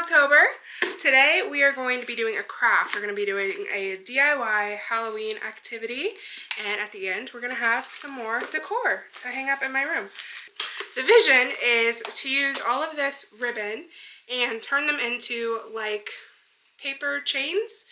Vlogtober. Today we are going to be doing a craft. We're going to be doing a DIY Halloween activity, and at the end we're going to have some more decor to hang up in my room. The vision is to use all of this ribbon and turn them into like paper chains.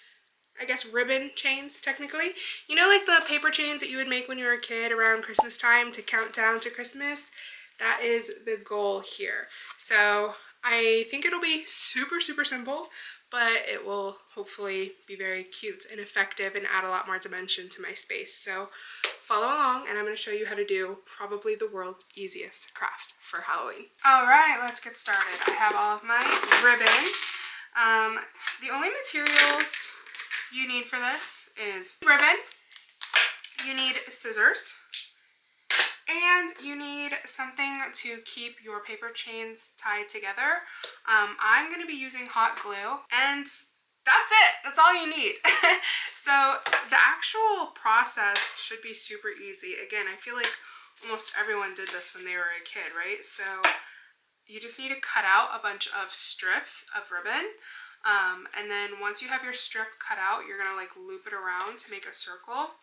I guess ribbon chains, technically. You know, like the paper chains that you would make when you were a kid around Christmas time to count down to Christmas? That is the goal here. So I think it'll be super simple, but it will hopefully be very cute and effective and add a lot more dimension to my space. So follow along and I'm going to show you how to do probably the world's easiest craft for Halloween. Alright, let's get started. I have all of my ribbon. The only materials you need for this is ribbon, you need scissors, and you need something to keep your paper chains tied together. I'm going to be using hot glue, and that's it. That's all you need. So the actual process should be super easy. Again, I feel like almost everyone did this when they were a kid, right? So you just need to cut out a bunch of strips of ribbon. And then once you have your strip cut out, you're going to like loop it around to make a circle.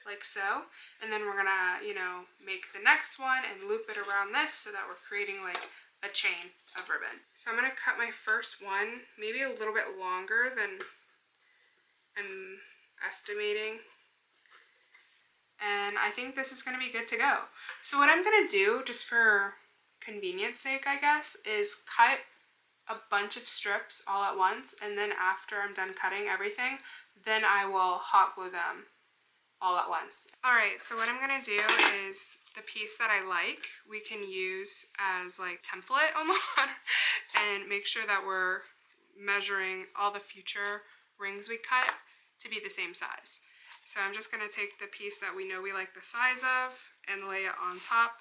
Like so, and then we're gonna, you know, make the next one and loop it around this so that we're creating like a chain of ribbon. So I'm gonna cut my first one maybe a little bit longer than I'm estimating, and I think this is gonna be good to go. So what I'm gonna do, just for convenience sake I guess, is cut a bunch of strips all at once, and then after I'm done cutting everything, then I will hot glue them all at once. Alright, so what I'm gonna do is the piece that I like, we can use as like template almost, and make sure that we're measuring all the future rings we cut to be the same size. So I'm just gonna take the piece that we know we like the size of and lay it on top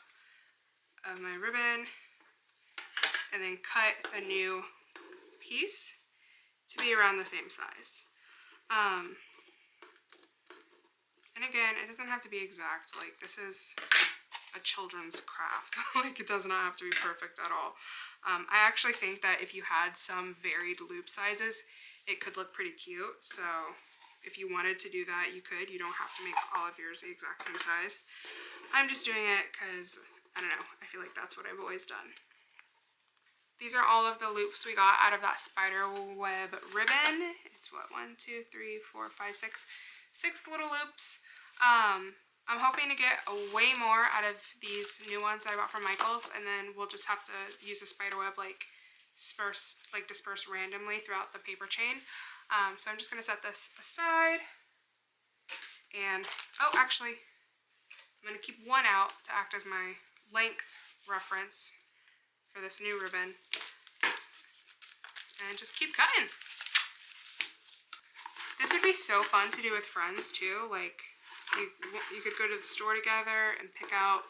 of my ribbon, and then cut a new piece to be around the same size. And again, it doesn't have to be exact. Like, this is a children's craft. Like, it does not have to be perfect at all. I actually think that if you had some varied loop sizes, it could look pretty cute. So if you wanted to do that, you could. You don't have to make all of yours the exact same size. I'm just doing it because, I don't know, I feel like that's what I've always done. These are all of the loops we got out of that spider web ribbon. It's what, 1, 2, 3, 4, 5, 6 little loops. I'm hoping to get way more out of these new ones I bought from Michael's, and then we'll just have to use a spider web like disperse randomly throughout the paper chain. So I'm just going to set this aside, and oh, actually I'm going to keep one out to act as my length reference for this new ribbon, and just keep cutting. This would be so fun to do with friends too. Like, you could go to the store together and pick out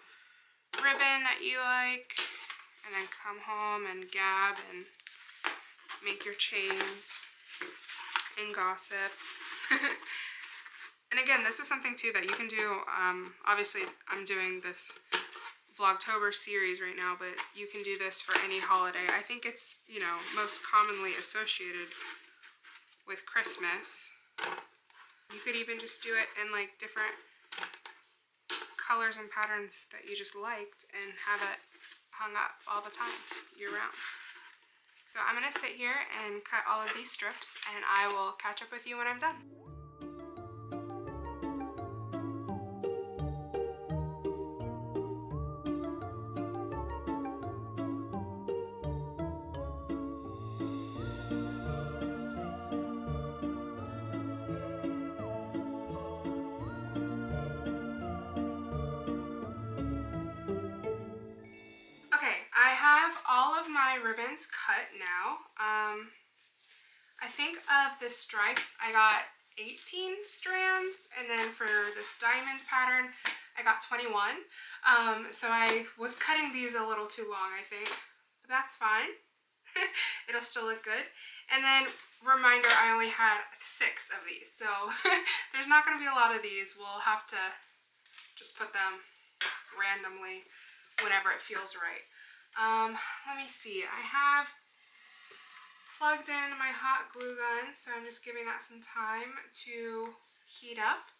ribbon that you like, and then come home and gab and make your chains and gossip. And again, this is something too that you can do. Obviously, I'm doing this Vlogtober series right now, but you can do this for any holiday. I think it's, you know, most commonly associated with Christmas. You could even just do it in like different colors and patterns that you just liked and have it hung up all the time, year round. So I'm going to sit here and cut all of these strips, and I will catch up with you when I'm done. I have all of my ribbons cut now. I think of the striped, I got 18 strands, and then for this diamond pattern, I got 21. So I was cutting these a little too long, I think, but that's fine. It'll still look good. And then, reminder, I only had 6 of these, so there's not going to be a lot of these. We'll have to just put them randomly whenever it feels right. Let me see. I have plugged in my hot glue gun, so I'm just giving that some time to heat up.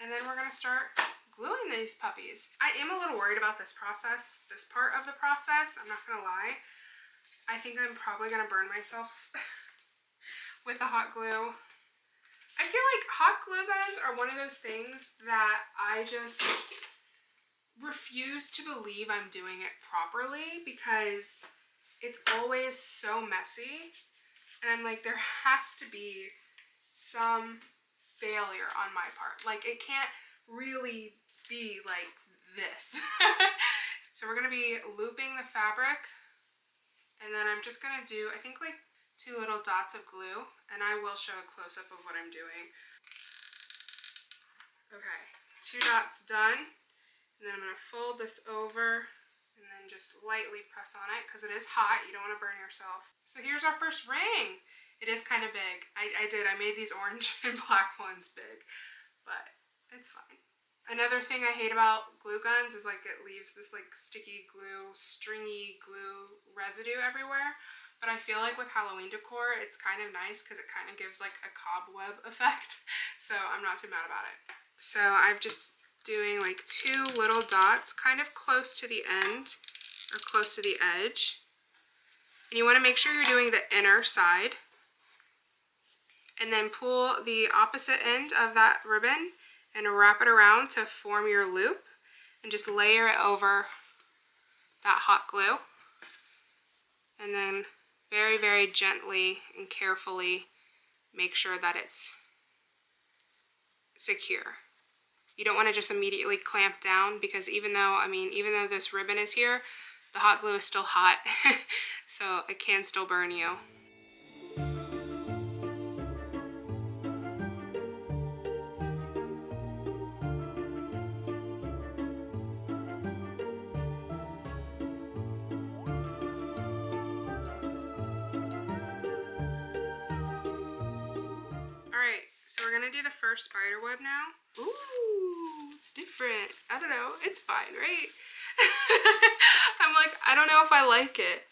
And then we're going to start gluing these puppies. I am a little worried about this process, this part of the process. I'm not going to lie. I think I'm probably going to burn myself with the hot glue. I feel like hot glue guns are one of those things that I just refuse to believe I'm doing it properly because it's always so messy. And I'm like, there has to be some failure on my part. Like, it can't really be like this. So we're going to be looping the fabric, and then I'm just going to do, I think, like 2 little dots of glue, and I will show a close-up of what I'm doing. Okay, 2 dots done, and then I'm going to fold this over and then just lightly press on it because it is hot. You don't want to burn yourself. So here's our first ring. It is kind of big. I made these orange and black ones big, but it's fine. Another thing I hate about glue guns is like it leaves this like sticky glue, stringy glue residue everywhere. But I feel like with Halloween decor, it's kind of nice because it kind of gives like a cobweb effect. So I'm not too mad about it. So I'm just doing like 2 little dots kind of close to the end or close to the edge. And you want to make sure you're doing the inner side. And then pull the opposite end of that ribbon and wrap it around to form your loop, and just layer it over that hot glue. And then very, very gently and carefully make sure that it's secure. You don't want to just immediately clamp down because even though this ribbon is here, the hot glue is still hot, so it can still burn you. Alright, so we're gonna do the first spider web now. Ooh, it's different. I don't know, it's fine, right? I'm like, I don't know if I like it,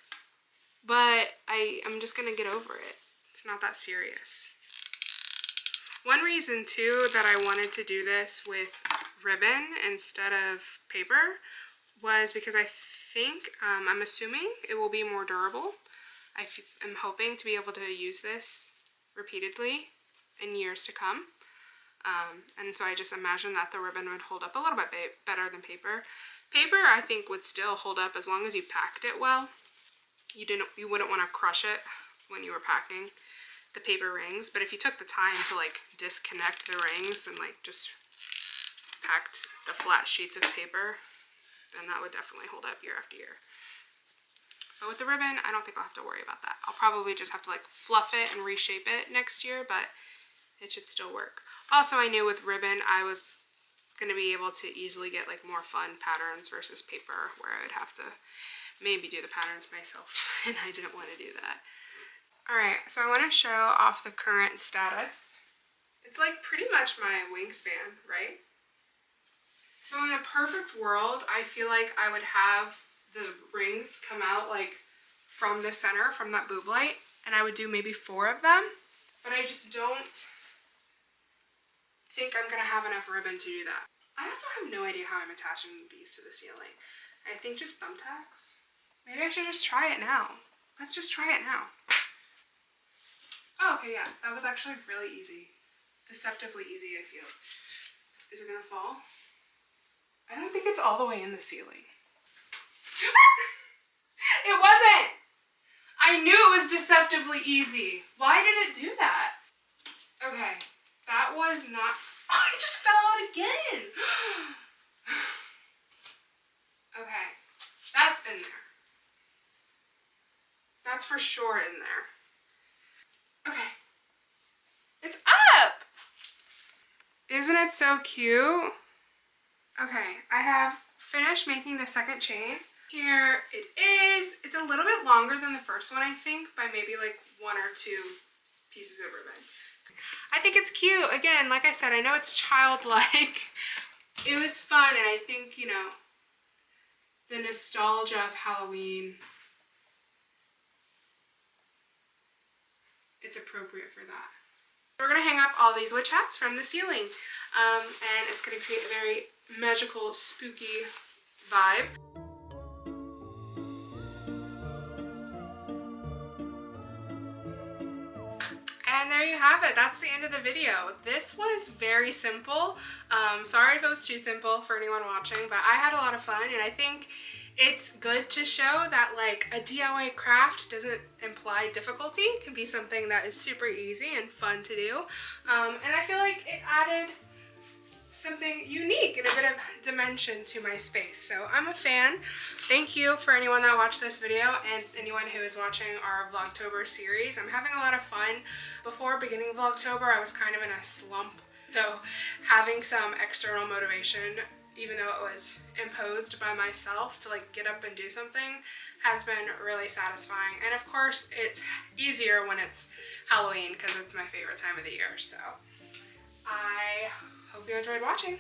but I'm just gonna get over it. It's not that serious. One reason too that I wanted to do this with ribbon instead of paper was because I think, I'm assuming it will be more durable. I'm hoping to be able to use this repeatedly in years to come. And so I just imagine that the ribbon would hold up a little bit better than paper. Paper, I think, would still hold up as long as you packed it well. You wouldn't want to crush it when you were packing the paper rings, but if you took the time to like disconnect the rings and like just packed the flat sheets of paper, then that would definitely hold up year after year. But with the ribbon, I don't think I'll have to worry about that. I'll probably just have to like fluff it and reshape it next year, but it should still work. Also, I knew with ribbon, I was going to be able to easily get like more fun patterns versus paper where I would have to maybe do the patterns myself, and I didn't want to do that. Alright, so I want to show off the current status. It's like pretty much my wingspan, right? So in a perfect world, I feel like I would have the rings come out like from the center, from that boob light, and I would do maybe 4 of them, but I just don't think I'm going to have enough ribbon to do that. I also have no idea how I'm attaching these to the ceiling. I think just thumbtacks. Maybe I should just try it now. Let's just try it now. Oh, okay, yeah, that was actually really easy. Deceptively easy, I feel. Is it gonna fall? I don't think it's all the way in the ceiling. It wasn't! I knew it was deceptively easy. Why did it do that? Okay, that was not... Oh, it just fell out again! Okay, that's in there. That's for sure in there. Okay. It's up! Isn't it so cute? Okay, I have finished making the second chain. Here it is. It's a little bit longer than the first one, I think, by maybe like 1 or 2 pieces of ribbon. I think it's cute. Again, like I said, I know it's childlike. It was fun, and I think, you know, the nostalgia of Halloween, it's appropriate for that. We're going to hang up all these witch hats from the ceiling, and it's going to create a very magical, spooky vibe. And there you have it. That's the end of the video. This was very simple. Sorry if it was too simple for anyone watching, but I had a lot of fun, and I think it's good to show that like a DIY craft doesn't imply difficulty. It can be something that is super easy and fun to do. And I feel like it added something unique and a bit of dimension to my space. So I'm a fan. Thank you for anyone that watched this video and anyone who is watching our Vlogtober series. I'm having a lot of fun. Before beginning Vlogtober, I was kind of in a slump. So having some external motivation, even though it was imposed by myself to like get up and do something, has been really satisfying. And of course, it's easier when it's Halloween because it's my favorite time of the year. So I hope you enjoyed watching.